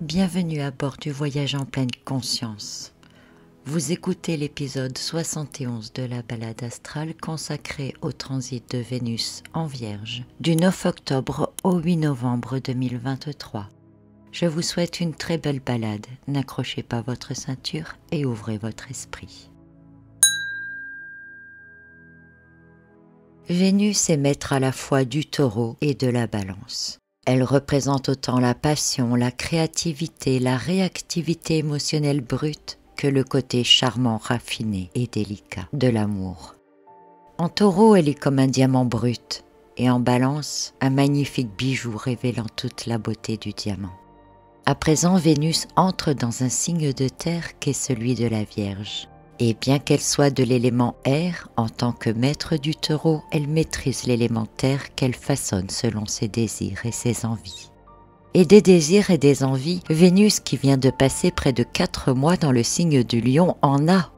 Bienvenue à bord du voyage en pleine conscience. Vous écoutez l'épisode 71 de la balade astrale consacrée au transit de Vénus en Vierge du 9 octobre au 8 novembre 2023. Je vous souhaite une très belle balade, n'accrochez pas votre ceinture et ouvrez votre esprit. Vénus est maître à la fois du Taureau et de la Balance. Elle représente autant la passion, la créativité, la réactivité émotionnelle brute que le côté charmant, raffiné et délicat de l'amour. En Taureau, elle est comme un diamant brut et en Balance, un magnifique bijou révélant toute la beauté du diamant. À présent, Vénus entre dans un signe de terre qu'est celui de la Vierge. Et bien qu'elle soit de l'élément air, en tant que maître du Taureau, elle maîtrise l'élément terre qu'elle façonne selon ses désirs et ses envies. Et des désirs et des envies, Vénus, qui vient de passer près de 4 mois dans le signe du Lion, en a.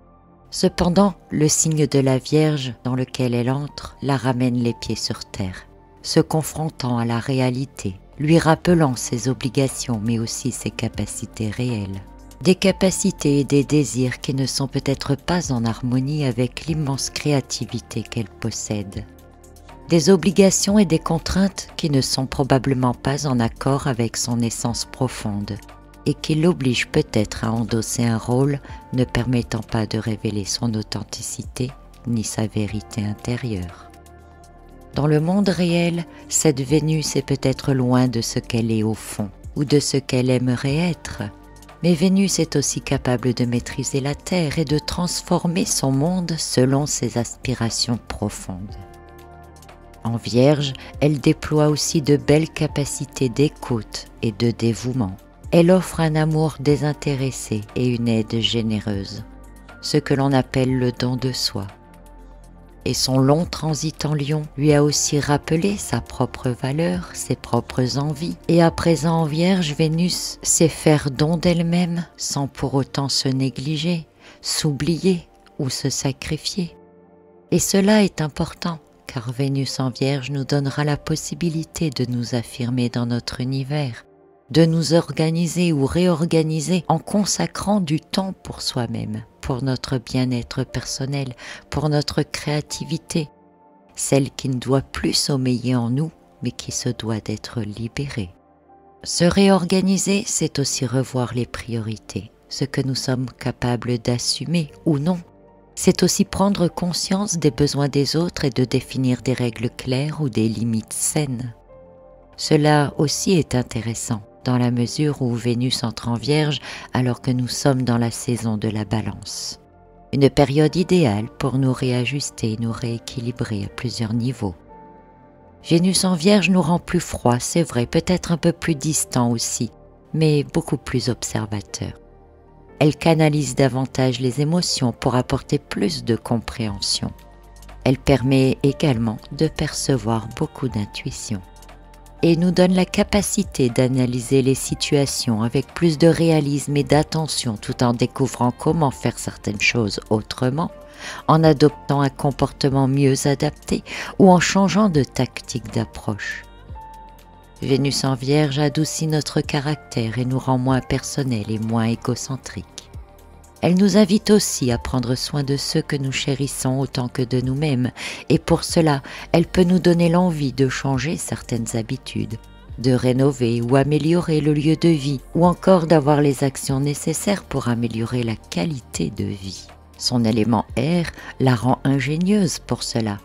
Cependant, le signe de la Vierge dans lequel elle entre la ramène les pieds sur terre, se confrontant à la réalité, lui rappelant ses obligations mais aussi ses capacités réelles. Des capacités et des désirs qui ne sont peut-être pas en harmonie avec l'immense créativité qu'elle possède. Des obligations et des contraintes qui ne sont probablement pas en accord avec son essence profonde et qui l'obligent peut-être à endosser un rôle ne permettant pas de révéler son authenticité ni sa vérité intérieure. Dans le monde réel, cette Vénus est peut-être loin de ce qu'elle est au fond ou de ce qu'elle aimerait être. Mais Vénus est aussi capable de maîtriser la Terre et de transformer son monde selon ses aspirations profondes. En Vierge, elle déploie aussi de belles capacités d'écoute et de dévouement. Elle offre un amour désintéressé et une aide généreuse, ce que l'on appelle le don de soi. Et son long transit en Lion lui a aussi rappelé sa propre valeur, ses propres envies. Et à présent en Vierge, Vénus sait faire don d'elle-même sans pour autant se négliger, s'oublier ou se sacrifier. Et cela est important, car Vénus en Vierge nous donnera la possibilité de nous affirmer dans notre univers, de nous organiser ou réorganiser en consacrant du temps pour soi-même, pour notre bien-être personnel, pour notre créativité, celle qui ne doit plus sommeiller en nous, mais qui se doit d'être libérée. Se réorganiser, c'est aussi revoir les priorités, ce que nous sommes capables d'assumer ou non. C'est aussi prendre conscience des besoins des autres et de définir des règles claires ou des limites saines. Cela aussi est intéressant, dans la mesure où Vénus entre en Vierge alors que nous sommes dans la saison de la Balance. Une période idéale pour nous réajuster, nous rééquilibrer à plusieurs niveaux. Vénus en Vierge nous rend plus froids, c'est vrai, peut-être un peu plus distants aussi, mais beaucoup plus observateurs. Elle canalise davantage les émotions pour apporter plus de compréhension. Elle permet également de percevoir beaucoup d'intuition et nous donne la capacité d'analyser les situations avec plus de réalisme et d'attention tout en découvrant comment faire certaines choses autrement, en adoptant un comportement mieux adapté ou en changeant de tactique d'approche. Vénus en Vierge adoucit notre caractère et nous rend moins personnels et moins égocentriques. Elle nous invite aussi à prendre soin de ceux que nous chérissons autant que de nous-mêmes, et pour cela, elle peut nous donner l'envie de changer certaines habitudes, de rénover ou améliorer le lieu de vie, ou encore d'avoir les actions nécessaires pour améliorer la qualité de vie. Son élément air la rend ingénieuse pour cela.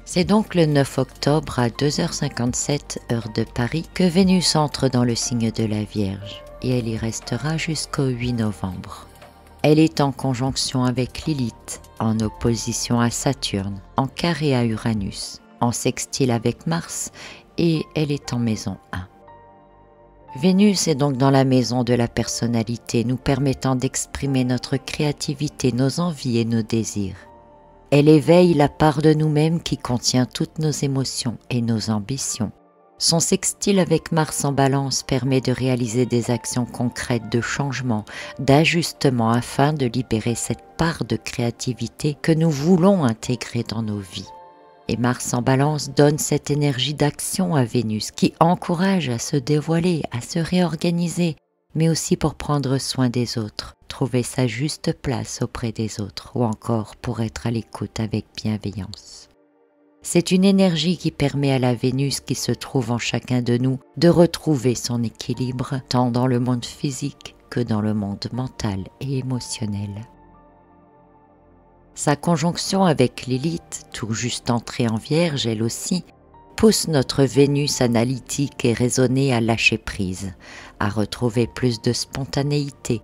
C'est donc le 9 octobre à 2h57 heure de Paris que Vénus entre dans le signe de la Vierge. Et elle y restera jusqu'au 8 novembre. Elle est en conjonction avec Lilith, en opposition à Saturne, en carré à Uranus, en sextile avec Mars et elle est en maison 1. Vénus est donc dans la maison de la personnalité, nous permettant d'exprimer notre créativité, nos envies et nos désirs. Elle éveille la part de nous-mêmes qui contient toutes nos émotions et nos ambitions. Son sextile avec Mars en Balance permet de réaliser des actions concrètes de changement, d'ajustement afin de libérer cette part de créativité que nous voulons intégrer dans nos vies. Et Mars en Balance donne cette énergie d'action à Vénus qui encourage à se dévoiler, à se réorganiser, mais aussi pour prendre soin des autres, trouver sa juste place auprès des autres ou encore pour être à l'écoute avec bienveillance. C'est une énergie qui permet à la Vénus qui se trouve en chacun de nous de retrouver son équilibre tant dans le monde physique que dans le monde mental et émotionnel. Sa conjonction avec Lilith, tout juste entrée en Vierge elle aussi, pousse notre Vénus analytique et raisonnée à lâcher prise, à retrouver plus de spontanéité,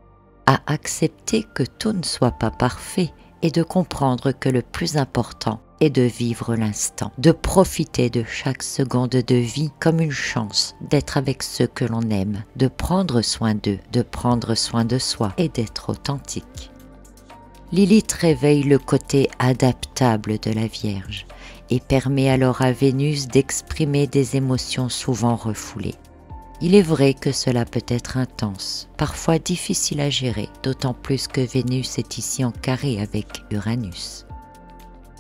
à accepter que tout ne soit pas parfait et de comprendre que le plus important est de vivre l'instant, de profiter de chaque seconde de vie comme une chance d'être avec ceux que l'on aime, de prendre soin d'eux, de prendre soin de soi et d'être authentique. Lilith réveille le côté adaptable de la Vierge et permet alors à Vénus d'exprimer des émotions souvent refoulées. Il est vrai que cela peut être intense, parfois difficile à gérer, d'autant plus que Vénus est ici en carré avec Uranus.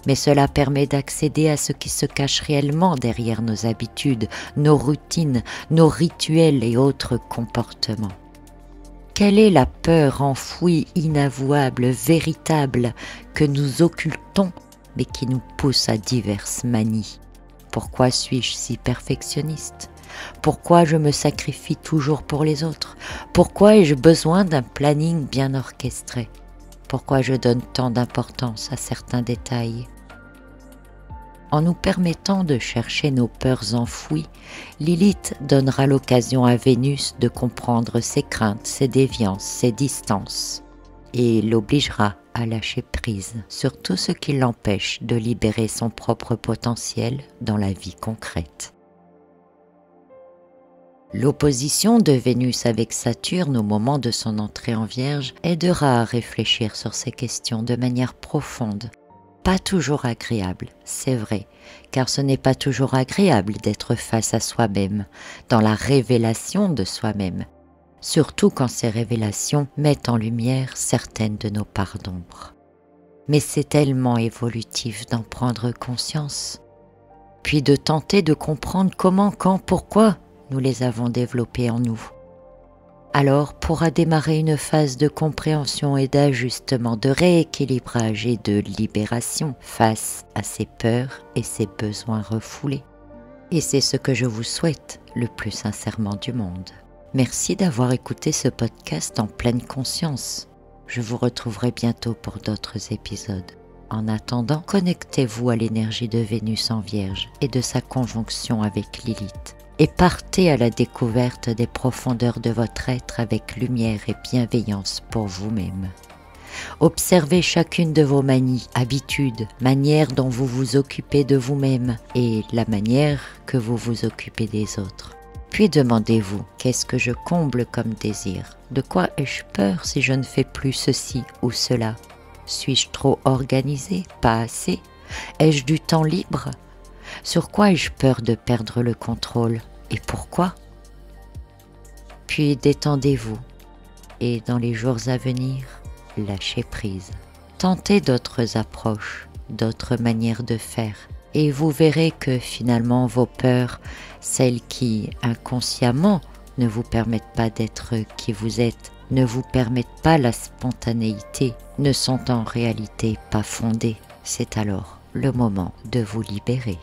Mais cela permet d'accéder à ce qui se cache réellement derrière nos habitudes, nos routines, nos rituels et autres comportements. Quelle est la peur enfouie, inavouable, véritable, que nous occultons, mais qui nous pousse à diverses manies? Pourquoi suis-je si perfectionniste? Pourquoi je me sacrifie toujours pour les autres? Pourquoi ai-je besoin d'un planning bien orchestré? Pourquoi je donne tant d'importance à certains détails? En nous permettant de chercher nos peurs enfouies, Lilith donnera l'occasion à Vénus de comprendre ses craintes, ses déviances, ses distances, et l'obligera à lâcher prise sur tout ce qui l'empêche de libérer son propre potentiel dans la vie concrète. L'opposition de Vénus avec Saturne au moment de son entrée en Vierge aidera à réfléchir sur ces questions de manière profonde. Pas toujours agréable, c'est vrai, car ce n'est pas toujours agréable d'être face à soi-même, dans la révélation de soi-même, surtout quand ces révélations mettent en lumière certaines de nos parts d'ombre. Mais c'est tellement évolutif d'en prendre conscience, puis de tenter de comprendre comment, quand, pourquoi nous les avons développées en nous. Alors pourra démarrer une phase de compréhension et d'ajustement, de rééquilibrage et de libération face à ces peurs et ces besoins refoulés. Et c'est ce que je vous souhaite le plus sincèrement du monde. Merci d'avoir écouté ce podcast en pleine conscience. Je vous retrouverai bientôt pour d'autres épisodes. En attendant, connectez-vous à l'énergie de Vénus en Vierge et de sa conjonction avec Lilith. Et partez à la découverte des profondeurs de votre être avec lumière et bienveillance pour vous-même. Observez chacune de vos manies, habitudes, manières dont vous vous occupez de vous-même et la manière que vous vous occupez des autres. Puis demandez-vous, qu'est-ce que je comble comme désir? De quoi ai-je peur si je ne fais plus ceci ou cela? Suis-je trop organisé? Pas assez? Ai-je du temps libre? Sur quoi ai-je peur de perdre le contrôle? Et pourquoi? Puis détendez-vous et dans les jours à venir, lâchez prise. Tentez d'autres approches, d'autres manières de faire et vous verrez que finalement vos peurs, celles qui inconsciemment ne vous permettent pas d'être qui vous êtes, ne vous permettent pas la spontanéité, ne sont en réalité pas fondées. C'est alors le moment de vous libérer.